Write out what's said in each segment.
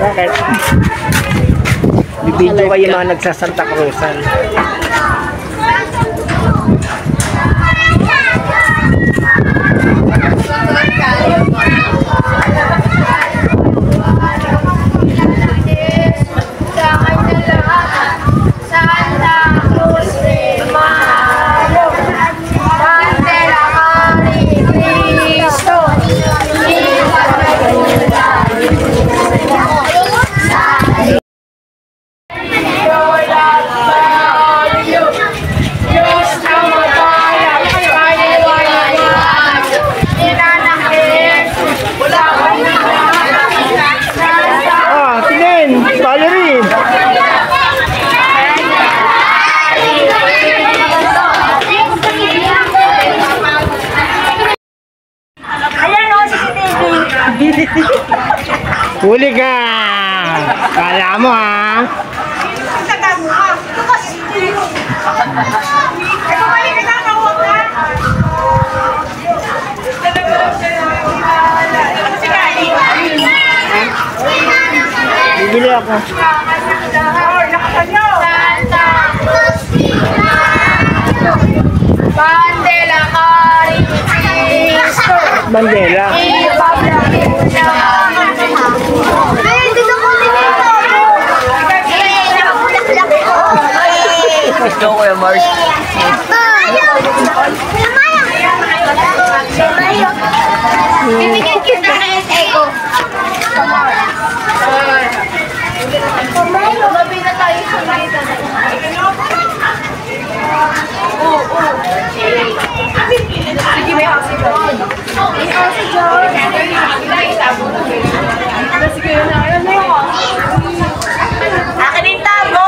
Bakit? Bibidyo kayo mga nagsasanta Cruzan. Huli ka! Kala mo ha? Bibili ako. Bandela Cristo. Bandela. Gusto ko yung Mars. Bibigyan kita ng ego. Gabi na tayo sa mga. Sige, may house si John. May house si John. Sige na, ayun na yung house. Akin yung tabo!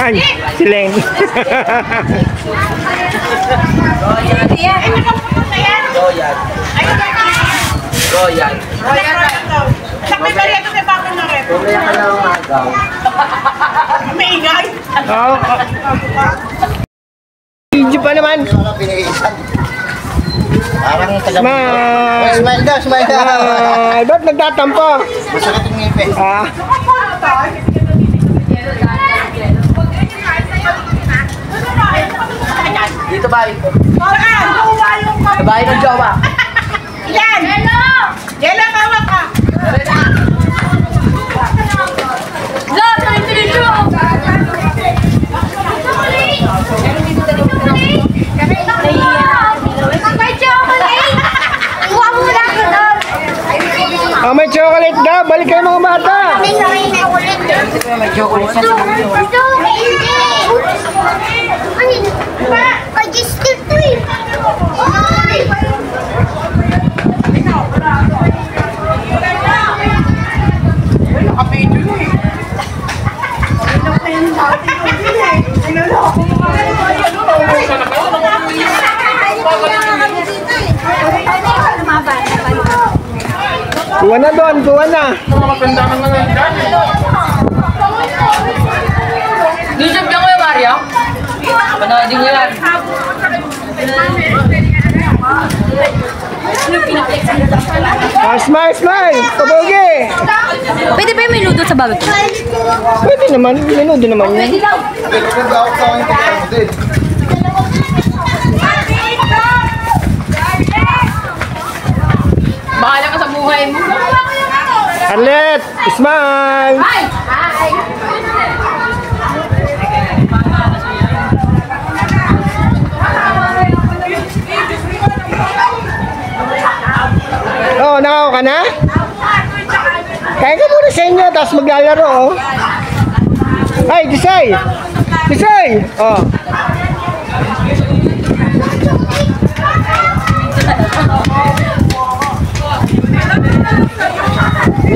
Ay, si Len. Royal. Sakay ba rito sa bakit na rin? Kaya ka lang magaw. May ingay? Oo. Video pa naman. Smile. Smile daw, smile daw. Smile. Ba't nagtatampo? Masakit yung ngipin. Dito ba? Babae ng jowa. Yan! Yelo, kawak ka! Oh, may chocolate daw. Balik kayo mga bata. May chocolate sa Kuha na doon, kuha na. maganda naman ang dyan. YouTube niya ko yung Mario? Panoodin niyo yan. Smile, smile. Kabugi. Pwede ba yung menudo sa bago? Pwede naman. Menudo naman yun. Bahala ka sa buhay mo. Arlet, smile. Hi! Oh, nakaw ka na? Kain ka muna sa inyo, tapos maglalaro, oh. Ay, Disay! Disay! Oh.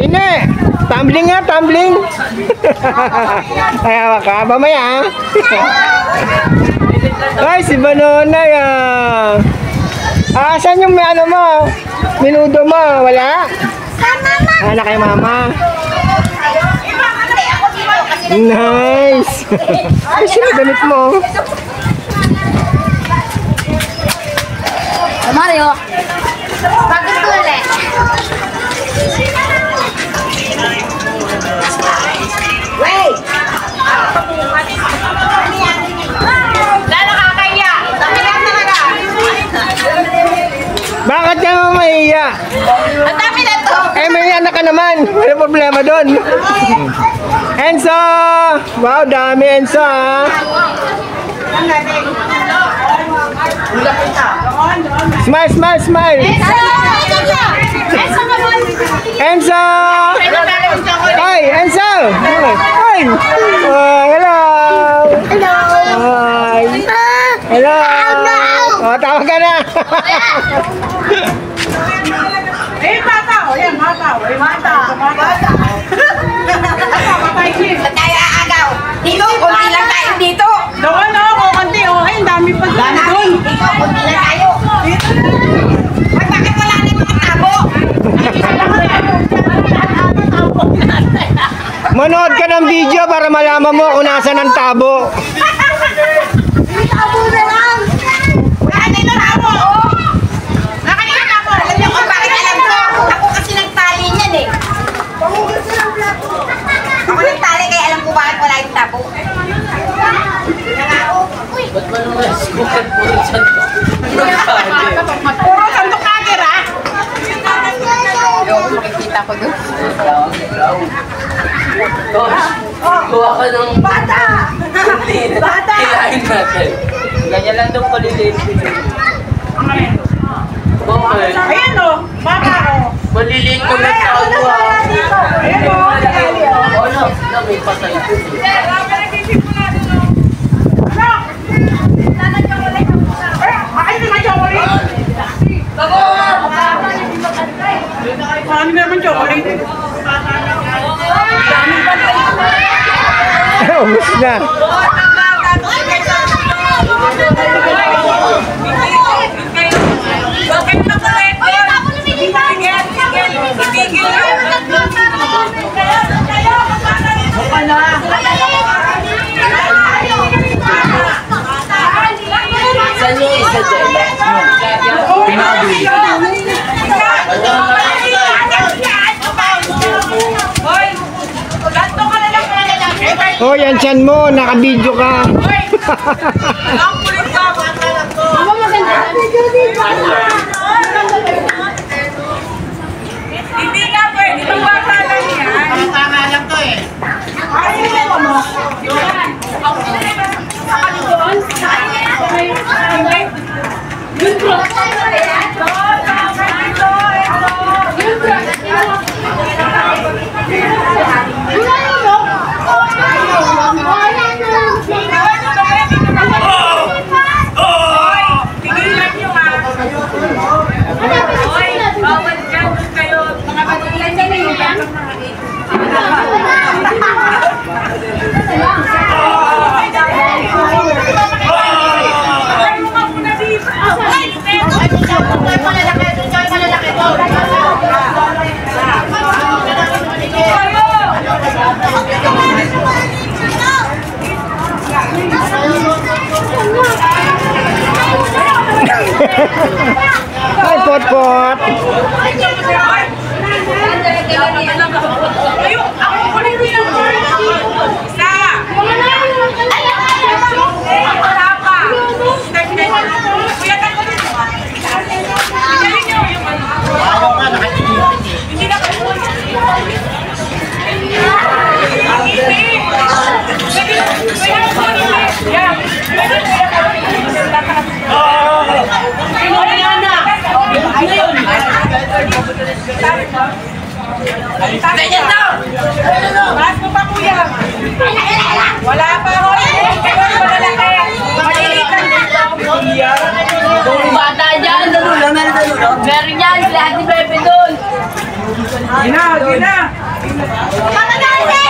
Nine! Tumbling nga, tumbling! Ay, hawa ka, mamaya, Ay, si Banonay, saan yung ano mo? Minudo mo, wala? Anak kay mama. Nice! Ay, sino gamit mo? Mario. Bagus ko ulit. Wait! Lalo kakaya. Dami lang talaga. Bakit ka mo mahiya? Ang dami na to. Eh, may anak ka naman. Wala problema doon. Enzo! Wow, dami Enzo, Smile, smile, smile! Enzo! Hi, Enzo! Hi! Oh, hello! Hi! Hello! Oh, tawag ka na! Bata. O, yan, bata. Bata. Ba't tayo aagaw? Dito, kunti lang tayo dito. Doon, konti. Ay, ang dami pa doon. Dito, kunti lang tayo. Ay, bakit wala na yung mga tabo? Manood ka ng video para malaman mo kung nasan ang tabo. Tabo na lang. Wala na yung tabo. Nakanina tabo. Alam niyo kung bakit alam ko? Ako kasi nagtali niyan eh. Ako nagtali kaya alam ko bakit wala yung tabo. Ba't ba naman sukat po rin siya to? Puro sandok kager, ha? Yung makikita ko doon. Kuha ka ng Bata! Bata! hilahin natin. Ganyan lang daw paliliit. Okay. Ayan, bata, Maliliit ko na sa ako, Ayan, Ano? May patay. Ay, naman chocolate. Ano naman chocolate? Ubus na. Bakit na po ito? Saan yung isa dyan? Pinakabili. Oh, yan tiyan mo. Naka-video ka. Hindi nga pwede. Bata lang yan. Bata lang to eh. Hi, Pot-Pot. Ganyan daw! Taas mo pa, kuya. Wala pa ako. Malalaki. Maliliit lang dito. Puro bata dyan! Meron yan! Sila Ate Bebe doon! Gina. Mama Nancy!